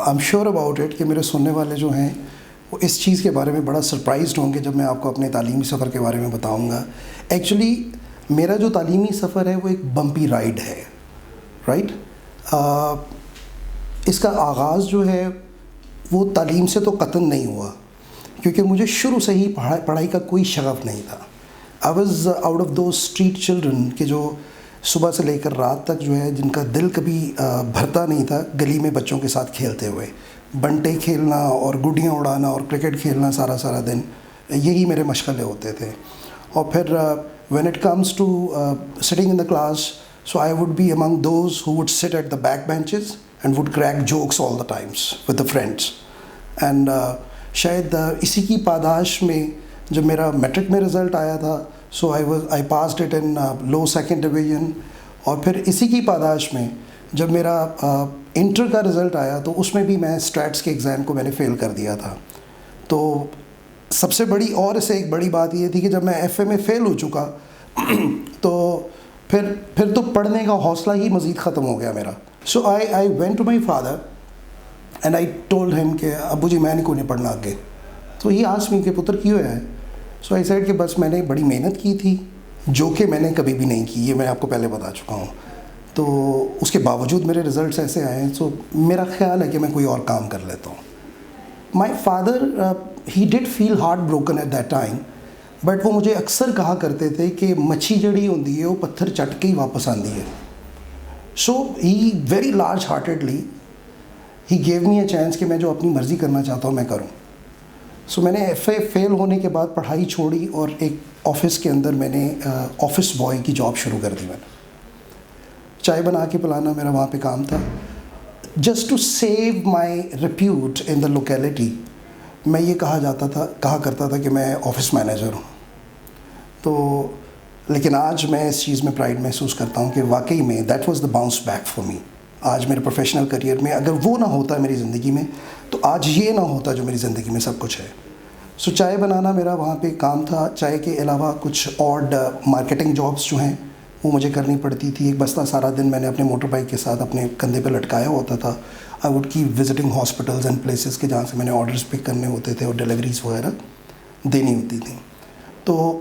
Am sure about it کہ میرے سننے والے جو ہیں وہ اس چیز کے بارے میں بڑا سرپرائزڈ ہوں گے جب میں آپ کو اپنے تعلیمی سفر کے بارے میں بتاؤں گا. ایکچولی میرا جو تعلیمی سفر ہے وہ ایک بمپی رائڈ ہے, رائٹ. اس کا آغاز جو ہے وہ تعلیم سے تو قطعاً نہیں ہوا, کیونکہ مجھے شروع سے ہی پڑھائی کا کوئی شغف نہیں تھا. I was out of those street children کہ جو صبح سے لے کر رات تک جو ہے جن کا دل کبھی بھرتا نہیں تھا گلی میں بچوں کے ساتھ کھیلتے ہوئے. بنٹے کھیلنا اور گڈیاں اڑانا اور کرکٹ کھیلنا سارا دن, یہی میرے مشغلے ہوتے تھے. اور پھر when it comes to sitting in the class, so I would be among those who would sit at the back benches and would crack jokes all the times with the friends. And شاید اسی کی پاداش میں جب میرا matric میں result آیا تھا, so I passed it in low second division. اور پھر اسی کی پاداش میں جب میرا انٹر کا رزلٹ آیا تو اس میں بھی میں اسٹریٹس کے ایگزام کو میں نے فیل کر دیا تھا. تو سب سے بڑی اور اسے ایک بڑی بات یہ تھی کہ جب میں ایف اے میں فیل ہو چکا تو پھر تو پڑھنے کا حوصلہ ہی مزید ختم ہو گیا میرا. So I went to my father and I told him کہ ابو جی میں نہیں کوئی نہیں پڑھنا آگے. تو ہی آسکڈ می کہ پتر کیوں ہے. سو آئی سیڈ کہ بس میں نے بڑی محنت کی تھی جو کہ میں نے کبھی بھی نہیں کی, یہ میں آپ کو پہلے بتا چکا ہوں. تو اس کے باوجود میرے رزلٹس ایسے آئے ہیں, سو میرا خیال ہے کہ میں کوئی اور کام کر لیتا ہوں. My father he did feel heart broken at that time, but وہ مجھے اکثر کہا کرتے تھے کہ مچھی جڑی ہوتی ہے وہ پتھر چٹ کے ہی واپس آتی ہے. So he very large heartedly he gave me a chance کہ میں جو اپنی مرضی کرنا چاہتا ہوں میں کروں. سو میں نے ایف اے فیل ہونے کے بعد پڑھائی چھوڑی اور ایک آفس کے اندر میں نے آفس بوائے کی جاب شروع کر دی. میں نے چائے بنا کے پلانا میرا وہاں پہ کام تھا. Just to save my repute in the locality میں یہ کہا کرتا تھا کہ میں آفس مینیجر ہوں. تو لیکن آج میں اس چیز میں پرائڈ محسوس کرتا ہوں کہ واقعی میں that was the bounce back for me. آج میرے پروفیشنل کریئر میں اگر وہ نہ ہوتا میری زندگی میں تو آج یہ نہ ہوتا جو میری زندگی میں سب کچھ ہے. سو چائے بنانا میرا وہاں پہ کام تھا. چائے کے علاوہ کچھ آڈ مارکیٹنگ جابس جو ہیں وہ مجھے کرنی پڑتی تھی. ایک بستہ سارا دن میں نے اپنے موٹر بائک کے ساتھ اپنے کندھے پہ لٹکایا ہوتا تھا. I would keep visiting hospitals and places کے جہاں سے میں نے آرڈرز پک کرنے ہوتے تھے اور ڈیلیوریز وغیرہ دینی ہوتی تھیں. تو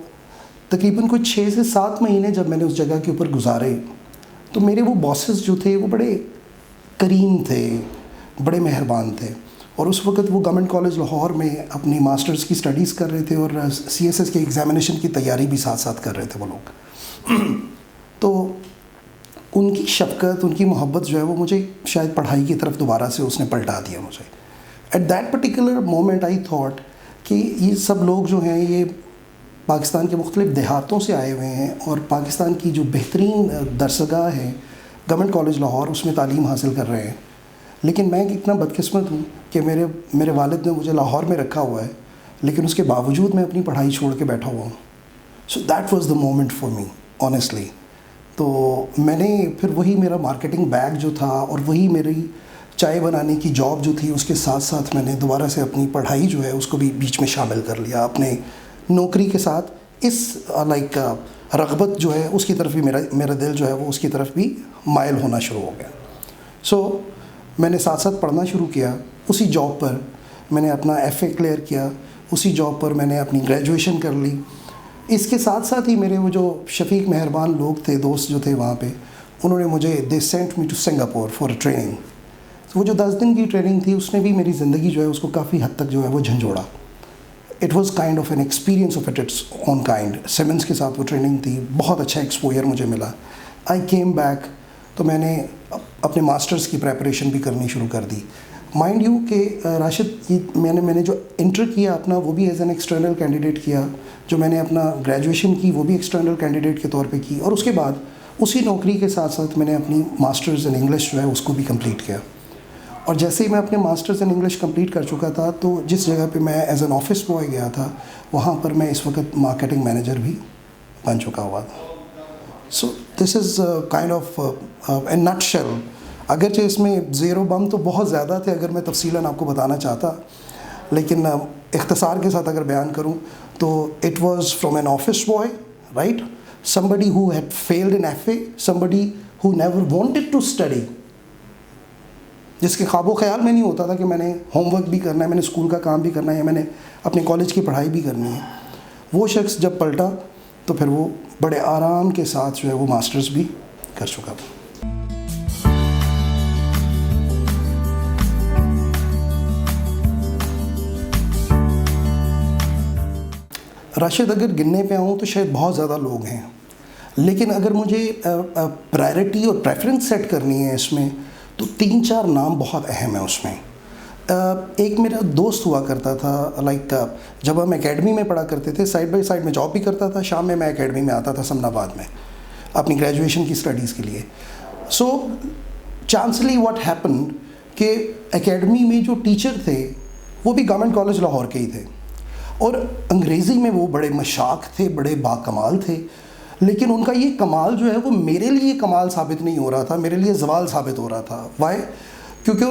تقریباً کوئی 6 سے 7 مہینے جب میں نے اس جگہ کے اوپر گزارے تو میرے وہ باسز جو تھے وہ بڑے کریم تھے, بڑے مہربان تھے. اور اس وقت وہ گورنمنٹ کالج لاہور میں اپنی ماسٹرز کی اسٹڈیز کر رہے تھے اور CSS کے ایگزامینیشن کی تیاری بھی ساتھ ساتھ کر رہے تھے وہ لوگ. تو ان کی شفقت, ان کی محبت جو ہے وہ مجھے شاید پڑھائی کی طرف دوبارہ سے اس نے پلٹا دیا مجھے. At that particular moment I thought کہ یہ سب لوگ جو ہیں یہ پاکستان کے مختلف دیہاتوں سے آئے ہوئے ہیں اور پاکستان کی جو بہترین درسگاہ ہے گورنمنٹ کالج لاہور اس میں تعلیم حاصل کر رہے ہیں. لیکن میں اتنا بدقسمت ہوں کہ میرے والد نے مجھے لاہور میں رکھا ہوا ہے لیکن اس کے باوجود میں اپنی پڑھائی چھوڑ کے بیٹھا ہوا ہوں. So that was the moment for me honestly. تو میں نے پھر وہی میرا مارکیٹنگ بیگ جو تھا اور وہی میری چائے بنانے کی جاب جو تھی اس کے ساتھ ساتھ میں نے دوبارہ سے اپنی پڑھائی جو ہے اس کو بھی بیچ میں شامل کر لیا. اپنے نوکری کے ساتھ اس لائک رغبت جو ہے اس کی طرف بھی میرا دل جو ہے وہ اس کی طرف بھی مائل ہونا شروع ہو گیا. سو میں نے ساتھ ساتھ پڑھنا شروع کیا. اسی جاب پر میں نے اپنا ایف اے کلیئر کیا, اسی جاب پر میں نے اپنی گریجویشن کر لی. اس کے ساتھ ساتھ ہی میرے وہ جو شفیق مہربان لوگ تھے, دوست جو تھے وہاں پہ, انہوں نے مجھے they sent me to Singapore for training. وہ جو 10 دن کی ٹریننگ تھی اس نے بھی میری زندگی جو ہے اس کو کافی حد تک جو ہے وہ جھنجھوڑا. It was kind of an experience of its own kind. Siemens کے ساتھ وہ ٹریننگ تھی, بہت اچھا ایکسپوجر مجھے ملا. آئی کیم بیک تو میں نے اپنے ماسٹرز کی پریپریشن بھی کرنی شروع کر دی. مائنڈ یو کہ راشد میں نے جو انٹر کیا اپنا وہ بھی ایز این ایکسٹرنل کینڈیڈیٹ کیا, جو میں نے اپنا گریجویشن کی وہ بھی ایکسٹرنل کینڈیڈیٹ کے طور پہ کی, اور اس کے بعد اسی نوکری کے ساتھ ساتھ میں نے اپنی ماسٹرز ان انگلش جو ہے اس کو بھی کمپلیٹ کیا. اور جیسے ہی میں اپنے ماسٹرز ان انگلش کمپلیٹ کر چکا تھا تو جس جگہ پہ میں ایز این آفس بوائے گیا تھا وہاں پر میں اس وقت مارکیٹنگ مینیجر بھی بن چکا ہوا تھا. So this is kind of a nutshell. اگرچہ اس میں زیر و بم تو بہت زیادہ تھے اگر میں تفصیلاً آپ کو بتانا چاہتا, لیکن اختصار کے ساتھ اگر بیان کروں تو it was from an office boy, right, somebody who had failed in FA, somebody who never wanted to study. جس کے خواب و خیال میں نہیں ہوتا تھا کہ میں نے ہوم ورک بھی کرنا ہے, میں نے اسکول کا کام بھی کرنا ہے, یا میں نے اپنے کالج کی پڑھائی بھی کرنی ہے, وہ شخص جب پلٹا تو پھر وہ بڑے آرام کے ساتھ جو ہے وہ ماسٹرز بھی کر چکا تھا. راشد, اگر گننے پہ آؤں تو شاید بہت زیادہ لوگ ہیں, لیکن اگر مجھے پرائرٹی اور پریفرنس سیٹ کرنی ہے اس میں تو 3-4 نام بہت اہم ہیں اس میں. ایک میرا دوست ہوا کرتا تھا, لائک جب ہم اکیڈمی میں پڑھا کرتے تھے, سائڈ بائی سائڈ میں جاب بھی کرتا تھا, شام میں اکیڈمی میں آتا تھا سمن آباد میں اپنی گریجویشن کی اسٹڈیز کے لیے. سو چانسلی واٹ ہیپن کہ اکیڈمی میں جو ٹیچر تھے وہ بھی گورنمنٹ کالج لاہور کے ہی تھے, اور انگریزی میں وہ بڑے مشاق تھے, بڑے باکمال تھے, لیکن ان کا یہ کمال جو ہے وہ میرے لیے کمال ثابت نہیں ہو رہا تھا, میرے لیے زوال ثابت ہو رہا تھا. وائی؟ کیونکہ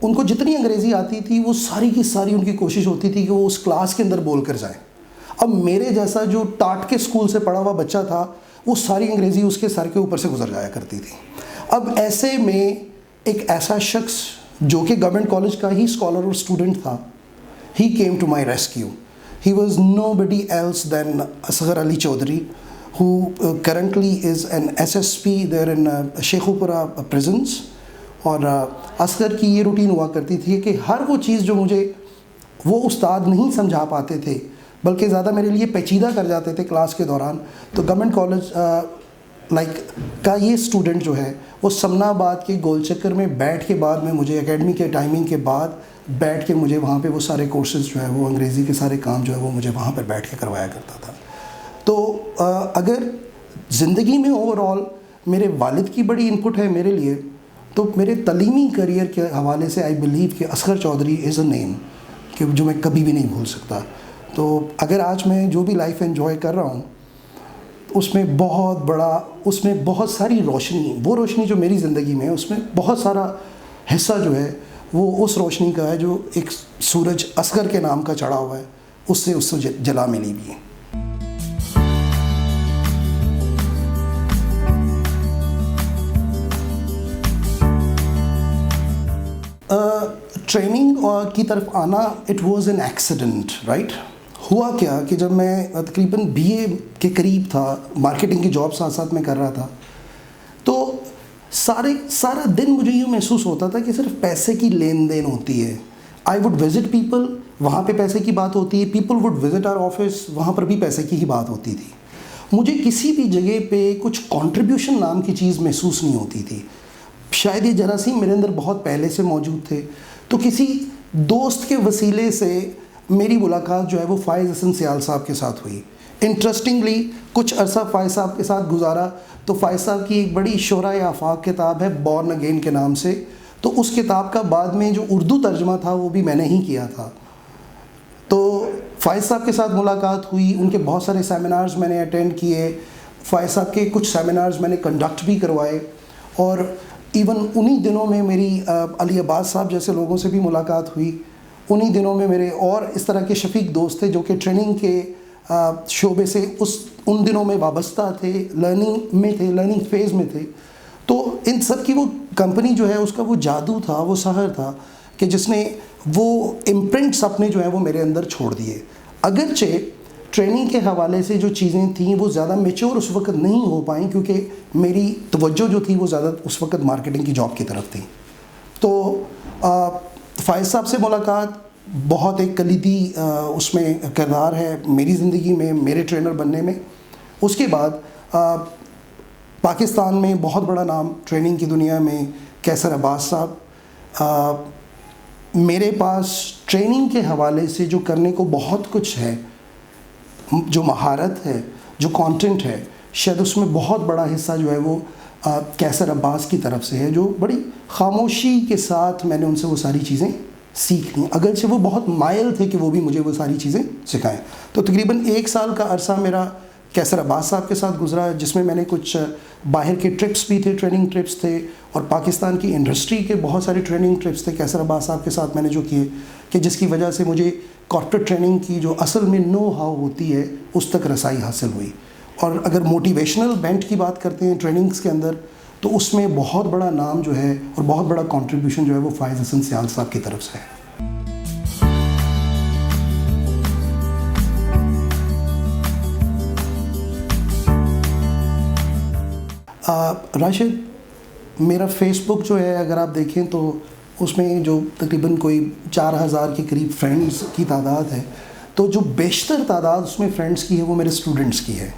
ان کو جتنی انگریزی آتی تھی وہ ساری کی ساری ان کی کوشش ہوتی تھی کہ وہ اس کلاس کے اندر بول کر جائیں. اب میرے جیسا جو ٹاٹ کے اسکول سے پڑھا ہوا بچہ تھا وہ ساری انگریزی اس کے سر کے اوپر سے گزر جایا کرتی تھی. اب ایسے میں ایک ایسا شخص جو کہ گورنمنٹ کالج کا ہی اسکالر اور اسٹوڈنٹ تھا, he came to my rescue. He was nobody else than Asghar Ali Chaudhary, who currently is an SSP there in Sheikhupura prisons. اور اصغر کی یہ روٹین ہوا کرتی تھی کہ ہر وہ چیز جو مجھے وہ استاد نہیں سمجھا پاتے تھے بلکہ زیادہ میرے لیے پیچیدہ کر جاتے تھے کلاس کے دوران, تو گورنمنٹ کالج کا یہ اسٹوڈنٹ جو ہے وہ سمن آباد کے گول چکر میں بیٹھ کے بعد میں مجھے اکیڈمی کے ٹائمنگ کے بعد بیٹھ کے مجھے وہاں پہ وہ سارے کورسز جو ہے وہ انگریزی کے سارے کام جو ہے وہ مجھے وہاں پر بیٹھ کے کروایا کرتا تھا. تو اگر زندگی میں اوور آل میرے والد کی بڑی انپٹ ہے میرے لیے, تو میرے تعلیمی کریئر کے حوالے سے آئی بلیو کہ اصغر چودھری از اے نیم کہ جو میں کبھی بھی نہیں بھول سکتا. تو اگر آج میں جو بھی لائف انجوائے کر رہا ہوں اس میں بہت ساری روشنی, وہ روشنی جو میری زندگی میں ہے اس میں بہت سارا حصہ جو ہے وہ اس روشنی کا ہے جو ایک سورج اصغر کے نام کا چڑھا ہوا ہے, اس سے جلا ملی بھی ہے. ٹریننگ کی طرف آنا it was an accident, right. ہوا کیا کہ جب میں تقریباً BA کے قریب تھا, مارکیٹنگ کی جاب ساتھ ساتھ میں کر رہا تھا, تو سارا دن مجھے یوں محسوس ہوتا تھا کہ صرف پیسے کی لین دین ہوتی ہے. آئی وڈ وزٹ پیپل, وہاں پہ پیسے کی بات ہوتی ہے, people would visit our office, وہاں پر بھی پیسے کی ہی بات ہوتی تھی. مجھے کسی بھی جگہ پہ کچھ کنٹریبیوشن نام کی چیز محسوس نہیں ہوتی تھی. شاید یہ جراثیم میرے اندر بہت پہلے سے موجود تھے. تو کسی دوست کے وسیلے سے میری ملاقات جو ہے وہ فائز حسن سیال صاحب کے ساتھ ہوئی. انٹرسٹنگلی کچھ عرصہ فائز صاحب کے ساتھ گزارا تو فائز صاحب کی ایک بڑی شعرائے آفاق کتاب ہے بورن اگین کے نام سے, تو اس کتاب کا بعد میں جو اردو ترجمہ تھا وہ بھی میں نے ہی کیا تھا. تو فائز صاحب کے ساتھ ملاقات ہوئی, ان کے بہت سارے سیمینارز میں نے اٹینڈ کیے, فائز صاحب کے کچھ سیمینارز میں نے کنڈکٹ بھی کروائے, اور ایون انہی دنوں میں میری علی عباس صاحب جیسے لوگوں سے بھی ملاقات ہوئی. انہی دنوں میں میرے اور اس طرح کے شفیق دوست تھے جو کہ ٹریننگ کے شعبے سے ان دنوں میں وابستہ تھے, لرننگ فیز میں تھے. تو ان سب کی وہ کمپنی جو ہے اس کا وہ جادو تھا, وہ سحر تھا کہ جس نے وہ امپرنٹس اپنے جو ہیں وہ میرے اندر چھوڑ دیے. اگرچہ ٹریننگ کے حوالے سے جو چیزیں تھیں وہ زیادہ میچور اس وقت نہیں ہو پائیں کیونکہ میری توجہ جو تھی وہ زیادہ اس وقت مارکیٹنگ کی جاب کی طرف تھی. تو فائز صاحب سے ملاقات بہت ایک کلیدی اس میں کردار ہے میری زندگی میں, میرے ٹرینر بننے میں. اس کے بعد پاکستان میں بہت بڑا نام ٹریننگ کی دنیا میں کیسر عباس صاحب. میرے پاس ٹریننگ کے حوالے سے جو کرنے کو بہت کچھ ہے, جو مہارت ہے, جو کانٹینٹ ہے, شاید اس میں بہت بڑا حصہ جو ہے وہ کیسر عباس کی طرف سے ہے, جو بڑی خاموشی کے ساتھ میں نے ان سے وہ ساری چیزیں سیکھ لیں, اگرچہ وہ بہت مائل تھے کہ وہ بھی مجھے وہ ساری چیزیں سکھائیں. تو تقریباً 1 سال کا عرصہ میرا کیسر عباس صاحب کے ساتھ گزرا, جس میں نے کچھ باہر کے ٹرپس بھی تھے, ٹریننگ ٹرپس تھے, اور پاکستان کی انڈسٹری کے بہت سارے ٹریننگ ٹرپس تھے کیسر عباس صاحب کے ساتھ میں نے جو کیے, کہ جس کی وجہ سے مجھے کارپوریٹ ٹریننگ کی جو اصل میں نو ہاؤ ہوتی ہے اس تک رسائی حاصل ہوئی. اور اگر موٹیویشنل بینٹ کی بات کرتے ہیں ٹریننگز کے اندر, تو اس میں بہت بڑا نام جو ہے اور بہت بڑا کنٹریبیوشن جو ہے وہ فائز حسن سیال صاحب کی طرف سے ہے. راشد، میرا فیس بک جو ہے اگر آپ دیکھیں تو اس میں جو تقریباً کوئی 4000 کے قریب فرینڈز کی تعداد ہے، تو جو بیشتر تعداد اس میں فرینڈز کی ہے وہ میرے اسٹوڈنٹس کی ہے.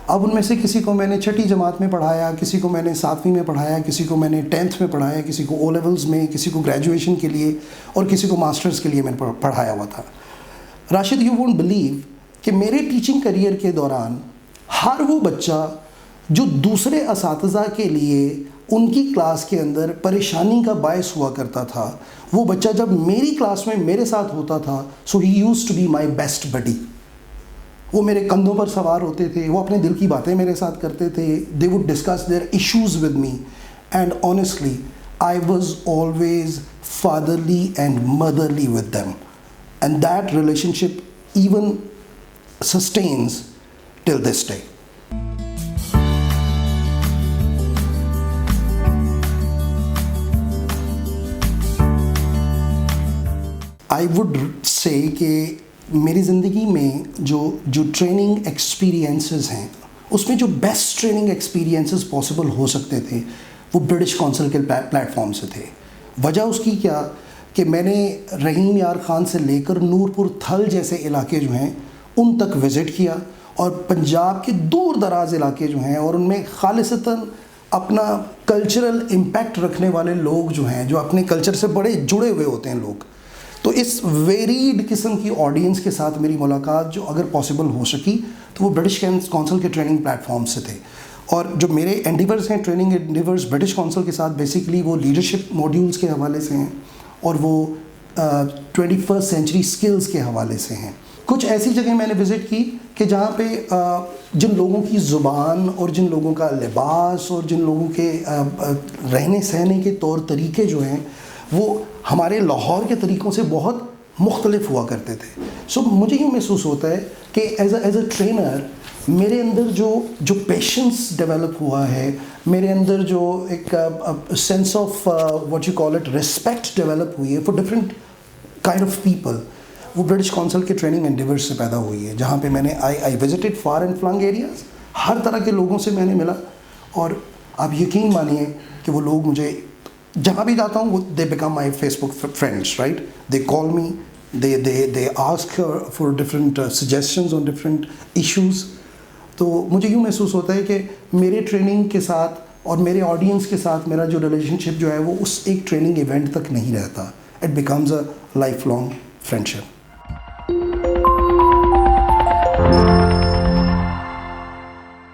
اب ان میں سے کسی کو میں نے 6ٹھی جماعت میں پڑھایا، کسی کو میں نے 7ویں میں پڑھایا، کسی کو میں نے 10th میں پڑھایا، کسی کو او لیولز میں، کسی کو گریجویشن کے لیے اور کسی کو ماسٹرز کے لیے میں نے پڑھایا ہوا تھا. راشد، یو وونٹ بلیو کہ میرے ٹیچنگ کریئر کے دوران ہر وہ بچہ جو دوسرے اساتذہ کے لیے ان کی کلاس کے اندر پریشانی کا باعث ہوا کرتا تھا، وہ بچہ جب میری کلاس میں میرے ساتھ ہوتا تھا، so he used to be my best buddy. وہ میرے کندھوں پر سوار ہوتے تھے، وہ اپنے دل کی باتیں میرے ساتھ کرتے تھے. They would discuss their issues with me, and honestly I was always fatherly and motherly with them, and that relationship even sustains till this day. I would say کہ میری زندگی میں جو ٹریننگ ایکسپیرینسز ہیں، اس میں جو best training experiences possible ہو سکتے تھے وہ برٹش کونسل کے پلیٹ فارم سے تھے. وجہ اس کی کیا کہ میں نے رحیم یار خان سے لے کر نورپور تھل جیسے علاقے جو ہیں ان تک وزٹ کیا، اور پنجاب کے دور دراز علاقے جو ہیں اور ان میں خالصتاً اپنا کلچرل امپیکٹ رکھنے والے لوگ جو ہیں، جو اپنے کلچر سے بڑے جڑے ہوئے ہوتے ہیں لوگ. تو اس ویریڈ قسم کی آڈینس کے ساتھ میری ملاقات جو اگر پاسبل ہو سکی تو وہ برٹش کونسل کے ٹریننگ پلیٹ فارم سے تھے. اور جو میرے انڈیورز ہیں، ٹریننگ انڈیورز برٹش کونسل کے ساتھ بیسیکلی وہ لیڈرشپ موڈیولز کے حوالے سے ہیں اور وہ 21st سینچری سکلز کے حوالے سے ہیں. کچھ ایسی جگہ میں نے وزٹ کی کہ جہاں پہ جن لوگوں کی زبان اور جن لوگوں کا لباس اور جن لوگوں کے رہنے سہنے کے طور طریقے جو ہیں وہ ہمارے لاہور کے طریقوں سے بہت مختلف ہوا کرتے تھے. سو مجھے یوں محسوس ہوتا ہے کہ ایز اے ٹرینر میرے اندر جو پیشنس ڈیولپ ہوا ہے، میرے اندر جو ایک sense of what you call it respect develop ہوئی ہے for different kind of people, وہ برٹش کونسل کے ٹریننگ انڈیورز سے پیدا ہوئی ہے، جہاں پہ میں نے I visited far and flung areas. ہر طرح کے لوگوں سے میں نے ملا، اور آپ یقین مانیے کہ وہ لوگ مجھے جہاں بھی جاتا ہوں they became my Facebook friends, right. They call me, they ask for different suggestions on different issues. تو مجھے یوں محسوس ہوتا ہے کہ میرے ٹریننگ کے ساتھ اور میرے آڈینس کے ساتھ میرا جو ریلیشن شپ جو ہے وہ اس ایک ٹریننگ ایونٹ تک نہیں رہتا، it becomes a life long friendship.